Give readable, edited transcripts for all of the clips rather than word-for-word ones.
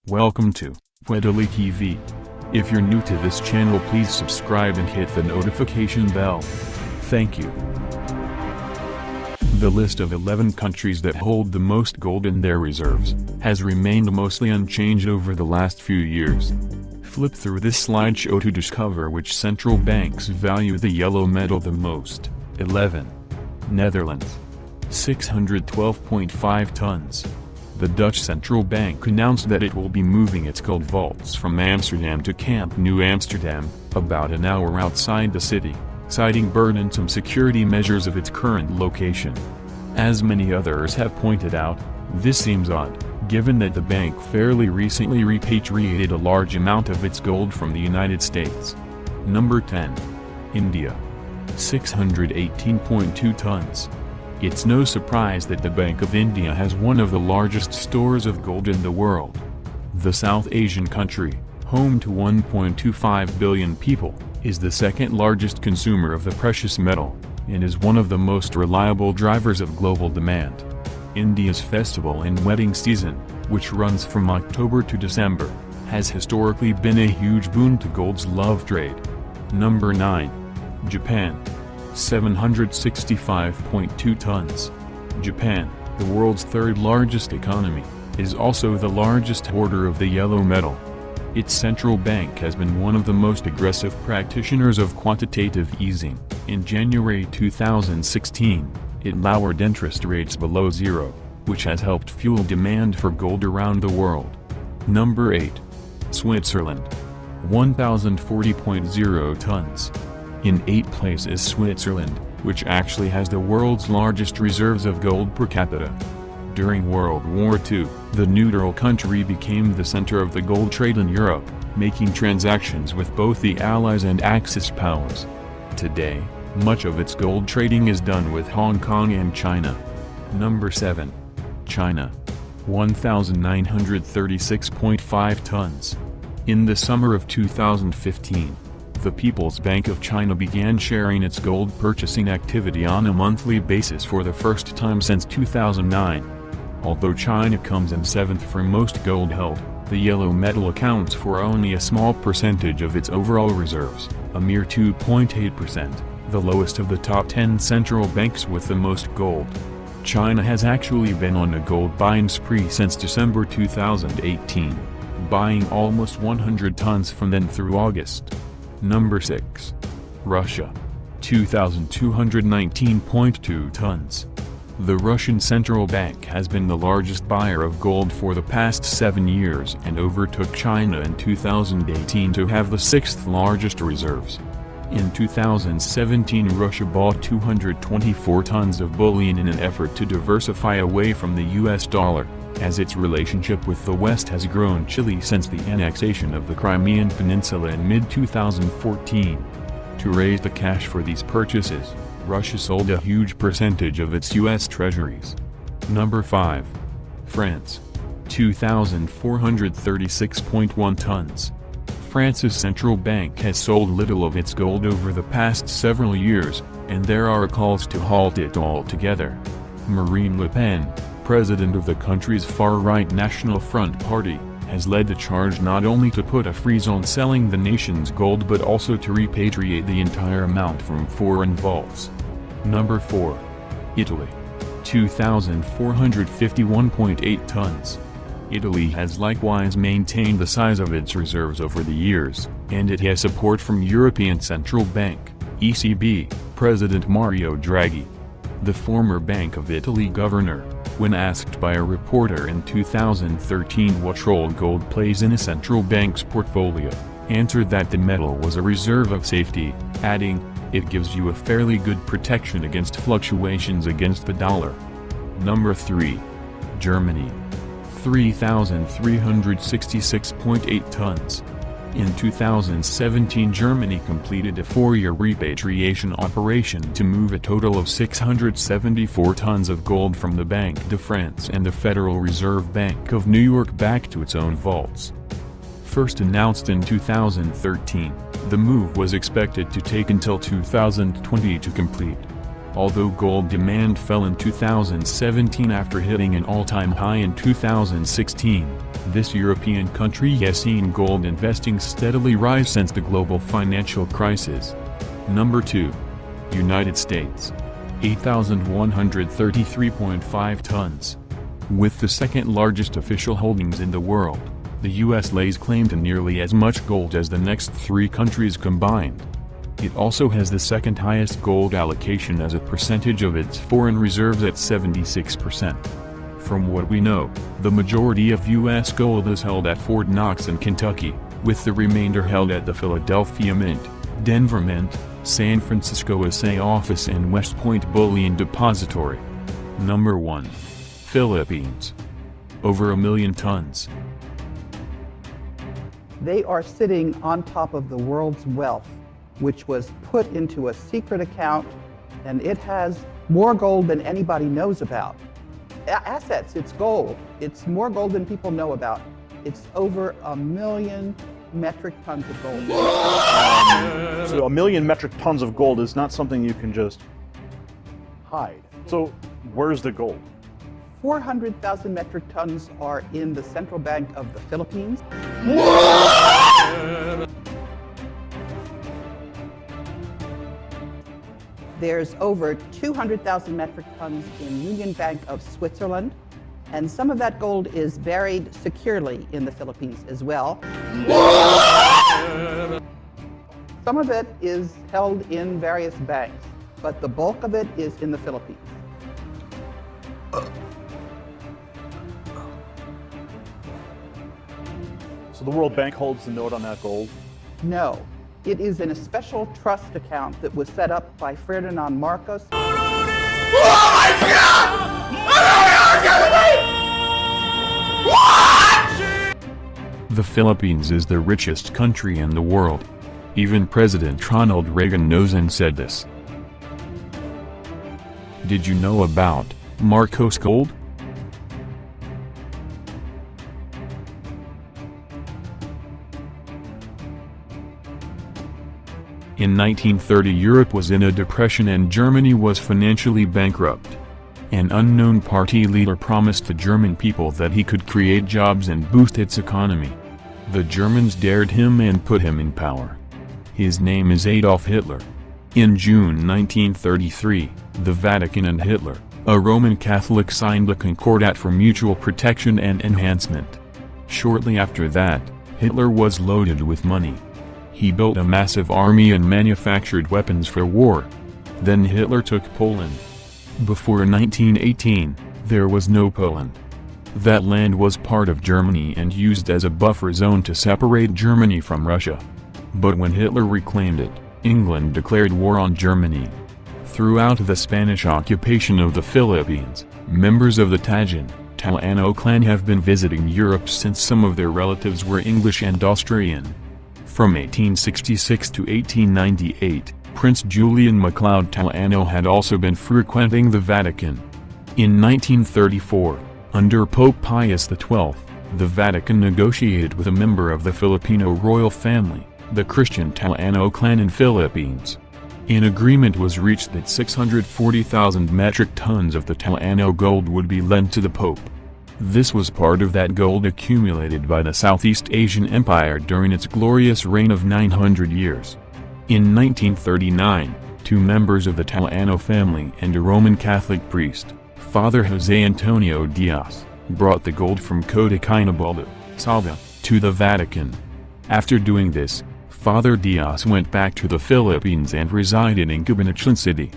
Welcome to Italy TV. If you're new to this channel, please subscribe and hit the notification bell. Thank you. The list of 11 countries that hold the most gold in their reserves has remained mostly unchanged over the last few years. Flip through this slideshow to discover which central banks value the yellow metal the most. 11. Netherlands. 612.5 tons. The Dutch central bank announced that it will be moving its gold vaults from Amsterdam to Camp New Amsterdam, about an hour outside the city, citing burdensome security measures of its current location. As many others have pointed out, this seems odd, given that the bank fairly recently repatriated a large amount of its gold from the United States. Number 10. India. 618.2 tons. It's no surprise that the Bank of India has one of the largest stores of gold in the world. The South Asian country, home to 1.25 billion people, is the second largest consumer of the precious metal, and is one of the most reliable drivers of global demand. India's festival and wedding season, which runs from October to December, has historically been a huge boon to gold's love trade. Number 9. Japan. 765.2 tons. Japan, the world's third largest economy, is also the largest hoarder of the yellow metal. Its central bank has been one of the most aggressive practitioners of quantitative easing. In January 2016, it lowered interest rates below zero, which has helped fuel demand for gold around the world. Number 8. Switzerland. 1,040.0 tons. In 8th place is Switzerland, which actually has the world's largest reserves of gold per capita. During World War II, the neutral country became the center of the gold trade in Europe, making transactions with both the Allies and Axis powers. Today, much of its gold trading is done with Hong Kong and China. Number 7. China. 1,936.5 tons. In the summer of 2015, the People's Bank of China began sharing its gold purchasing activity on a monthly basis for the first time since 2009. Although China comes in 7th for most gold held, the yellow metal accounts for only a small percentage of its overall reserves, a mere 2.8%, the lowest of the top 10 central banks with the most gold. China has actually been on a gold buying spree since December 2018, buying almost 100 tons from then through August. Number 6. Russia. 2,219.2 tons. The Russian central bank has been the largest buyer of gold for the past 7 years and overtook China in 2018 to have the 6th largest reserves. In 2017, Russia bought 224 tons of bullion in an effort to diversify away from the US dollar, as its relationship with the West has grown chilly since the annexation of the Crimean Peninsula in mid-2014. To raise the cash for these purchases, Russia sold a huge percentage of its U.S. treasuries. Number 5. France. 2,436.1 tons. France's central bank has sold little of its gold over the past several years, and there are calls to halt it altogether. Marine Le Pen, president of the country's far-right National Front Party, has led the charge not only to put a freeze on selling the nation's gold but also to repatriate the entire amount from foreign vaults. Number 4. Italy. 2,451.8 tons. Italy has likewise maintained the size of its reserves over the years, and it has support from European Central Bank, ECB, President Mario Draghi. The former Bank of Italy governor, when asked by a reporter in 2013 what role gold plays in a central bank's portfolio, answered that the metal was a reserve of safety, adding, "It gives you a fairly good protection against fluctuations against the dollar." Number 3. Germany. 3,366.8 tons. In 2017, Germany completed a 4-year repatriation operation to move a total of 674 tons of gold from the Banque de France and the Federal Reserve Bank of New York back to its own vaults. First announced in 2013, the move was expected to take until 2020 to complete. Although gold demand fell in 2017 after hitting an all-time high in 2016, this European country has seen gold investing steadily rise since the global financial crisis. Number 2. United States. 8,133.5 tons. With the second largest official holdings in the world, the U.S. lays claim to nearly as much gold as the next 3 countries combined. It also has the second highest gold allocation as a percentage of its foreign reserves at 76%. From what we know, the majority of U.S. gold is held at Fort Knox in Kentucky, with the remainder held at the Philadelphia Mint, Denver Mint, San Francisco SA office and West Point Bullion Depository. Number 1. Philippines. Over 1 million tons. They are sitting on top of the world's wealth, which was put into a secret account, and it has more gold than anybody knows about. Assets, it's gold. It's more gold than people know about. It's over 1 million metric tons of gold. So 1 million metric tons of gold is not something you can just hide. So where's the gold? 400,000 metric tons are in the Central Bank of the Philippines. There's over 200,000 metric tons in Union Bank of Switzerland, and some of that gold is buried securely in the Philippines as well. Some of it is held in various banks, but the bulk of it is in the Philippines. So the World Bank holds the note on that gold? No. It is in a special trust account that was set up by Ferdinand Marcos. Oh my God! What? The Philippines is the richest country in the world. Even President Ronald Reagan knows and said this. Did you know about Marcos gold? In 1930, Europe was in a depression and Germany was financially bankrupt. An unknown party leader promised the German people that he could create jobs and boost its economy. The Germans dared him and put him in power. His name is Adolf Hitler. In June 1933, the Vatican and Hitler, a Roman Catholic, signed a concordat for mutual protection and enhancement. Shortly after that, Hitler was loaded with money. He built a massive army and manufactured weapons for war. Then Hitler took Poland. Before 1918, there was no Poland. That land was part of Germany and used as a buffer zone to separate Germany from Russia. But when Hitler reclaimed it, England declared war on Germany. Throughout the Spanish occupation of the Philippines, members of the Talano clan have been visiting Europe since some of their relatives were English and Austrian. From 1866 to 1898, Prince Julian MacLeod Talano had also been frequenting the Vatican. In 1934, under Pope Pius XII, the Vatican negotiated with a member of the Filipino royal family, the Christian Talano clan in Philippines. An agreement was reached that 640,000 metric tons of the Talano gold would be lent to the Pope. This was part of that gold accumulated by the Southeast Asian Empire during its glorious reign of 900 years. In 1939, 2 members of the Talano family and a Roman Catholic priest, Father Jose Antonio Diaz, brought the gold from Cotacainabaldo, Salga, to the Vatican. After doing this, Father Diaz went back to the Philippines and resided in Cabanatuan City.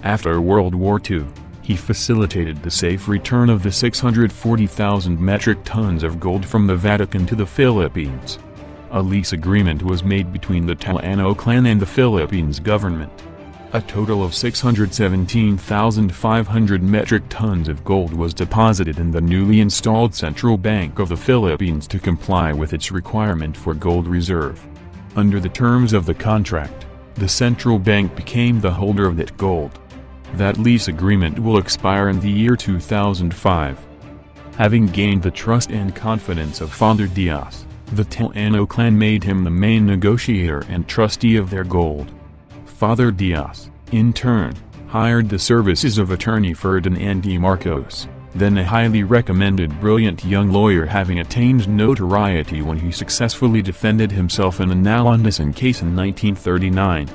After World War II, he facilitated the safe return of the 640,000 metric tons of gold from the Vatican to the Philippines. A lease agreement was made between the Talano clan and the Philippines government. A total of 617,500 metric tons of gold was deposited in the newly installed Central Bank of the Philippines to comply with its requirement for gold reserve. Under the terms of the contract, the central bank became the holder of that gold. That lease agreement will expire in the year 2005. Having gained the trust and confidence of Father Diaz, the Talano clan made him the main negotiator and trustee of their gold. Father Diaz, in turn, hired the services of attorney Ferdinand de Marcos, then a highly recommended brilliant young lawyer having attained notoriety when he successfully defended himself in a Nalang case in 1939.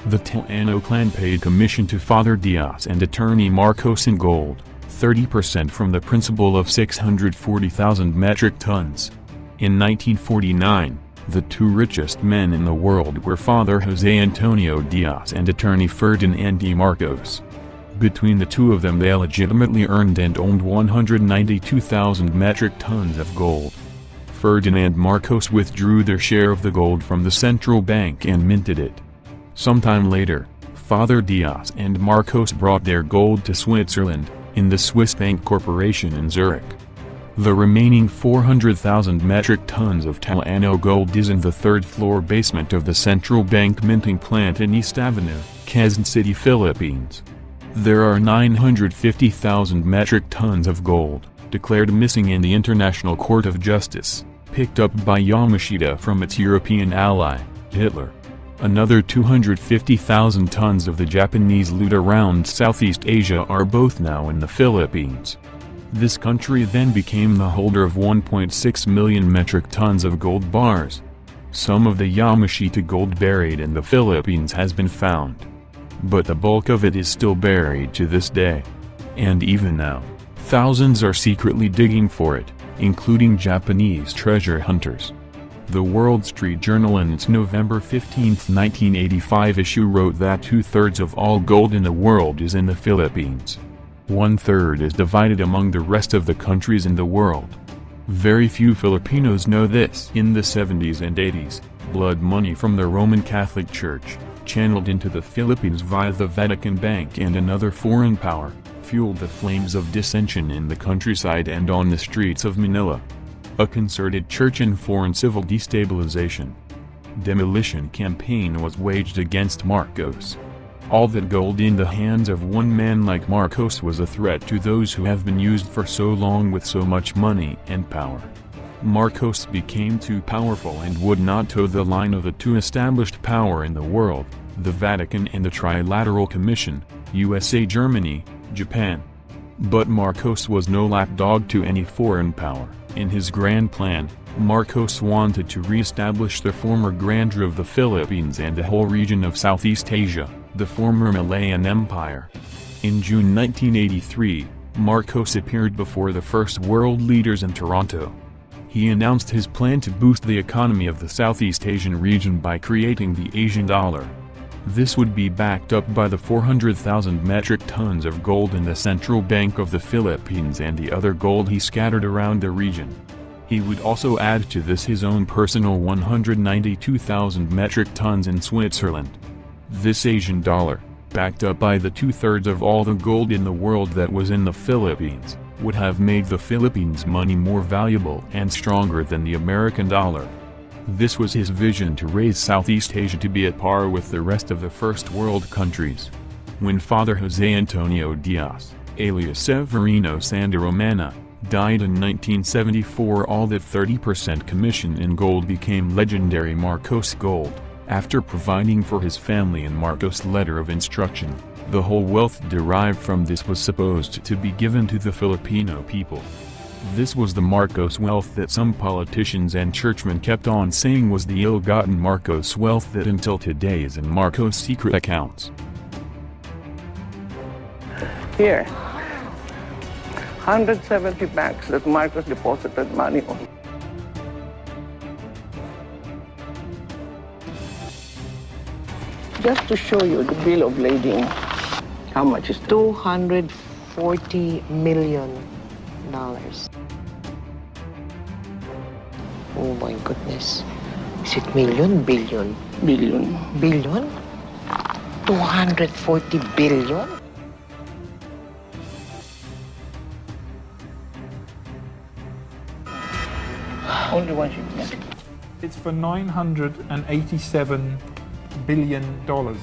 The Tayu clan paid commission to Father Diaz and attorney Marcos in gold, 30% from the principal of 640,000 metric tons. In 1949, the two richest men in the world were Father Jose Antonio Diaz and attorney Ferdinand de Marcos. Between the two of them they legitimately earned and owned 192,000 metric tons of gold. Ferdinand Marcos withdrew their share of the gold from the central bank and minted it. Sometime later, Father Diaz and Marcos brought their gold to Switzerland, in the Swiss Bank Corporation in Zurich. The remaining 400,000 metric tons of Talaga gold is in the third-floor basement of the central bank minting plant in East Avenue, Quezon City, Philippines. There are 950,000 metric tons of gold, declared missing in the International Court of Justice, picked up by Yamashita from its European ally, Hitler. Another 250,000 tons of the Japanese loot around Southeast Asia are both now in the Philippines. This country then became the holder of 1.6 million metric tons of gold bars. Some of the Yamashita gold buried in the Philippines has been found, but the bulk of it is still buried to this day. And even now, thousands are secretly digging for it, including Japanese treasure hunters. The Wall Street Journal in its November 15, 1985 issue wrote that 2/3 of all gold in the world is in the Philippines. 1/3 is divided among the rest of the countries in the world. Very few Filipinos know this. In the 70s and 80s, blood money from the Roman Catholic Church, channeled into the Philippines via the Vatican Bank and another foreign power, fueled the flames of dissension in the countryside and on the streets of Manila. A concerted church and foreign civil destabilization, demolition campaign was waged against Marcos. All that gold in the hands of one man like Marcos was a threat to those who have been used for so long with so much money and power. Marcos became too powerful and would not toe the line of the two established power in the world, the Vatican and the Trilateral Commission, USA, Germany, Japan. But Marcos was no lapdog to any foreign power. In his grand plan, Marcos wanted to re-establish the former grandeur of the Philippines and the whole region of Southeast Asia, the former Malayan Empire. In June 1983, Marcos appeared before the first world leaders in Toronto. He announced his plan to boost the economy of the Southeast Asian region by creating the Asian dollar. This would be backed up by the 400,000 metric tons of gold in the Central Bank of the Philippines and the other gold he scattered around the region. He would also add to this his own personal 192,000 metric tons in Switzerland. This Asian dollar, backed up by the 2/3 of all the gold in the world that was in the Philippines, would have made the Philippines money more valuable and stronger than the American dollar. This was his vision to raise Southeast Asia to be at par with the rest of the first world countries. When Father Jose Antonio Diaz, alias Severino Sandaromana, died in 1974, all that 30% commission in gold became legendary Marcos gold. After providing for his family in Marcos' letter of instruction, the whole wealth derived from this was supposed to be given to the Filipino people. This was the Marcos wealth that some politicians and churchmen kept on saying was the ill-gotten Marcos wealth that until today is in Marcos' secret accounts. Here, 170 banks that Marcos deposited money on. Just to show you the bill of lading, how much is $240 million. Oh my goodness. Is it million? Billion? billion? Billion? 240 billion? Only one shipment. It's for $987 billion. Oh my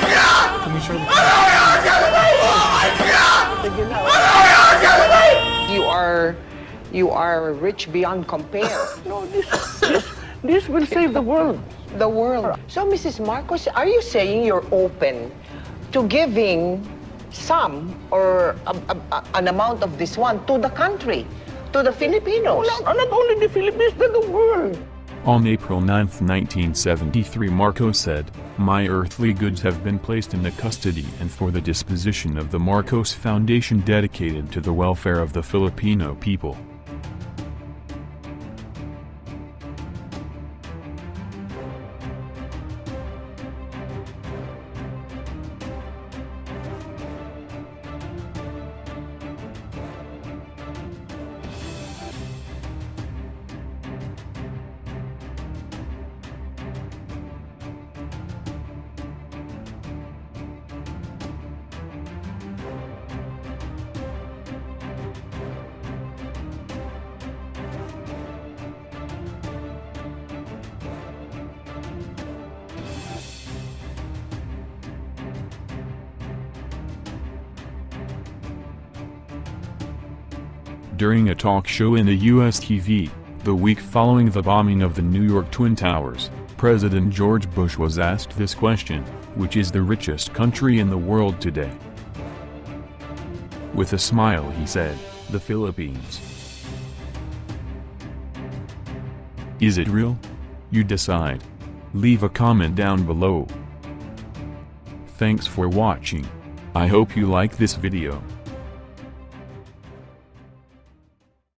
God! Can we show the You are rich beyond compare. No, this will save the world. The world. So, Mrs. Marcos, are you saying you're open to giving some or an amount of this one to the country, to the Filipinos. Not only the Philippines, but the world. On April 9, 1973, Marcos said, "My earthly goods have been placed in the custody and for the disposition of the Marcos Foundation dedicated to the welfare of the Filipino people." During a talk show in the U.S. TV, the week following the bombing of the New York Twin Towers, President George Bush was asked this question: which is the richest country in the world today? With a smile he said, "The Philippines." Is it real? You decide. Leave a comment down below. Thanks for watching. I hope you like this video.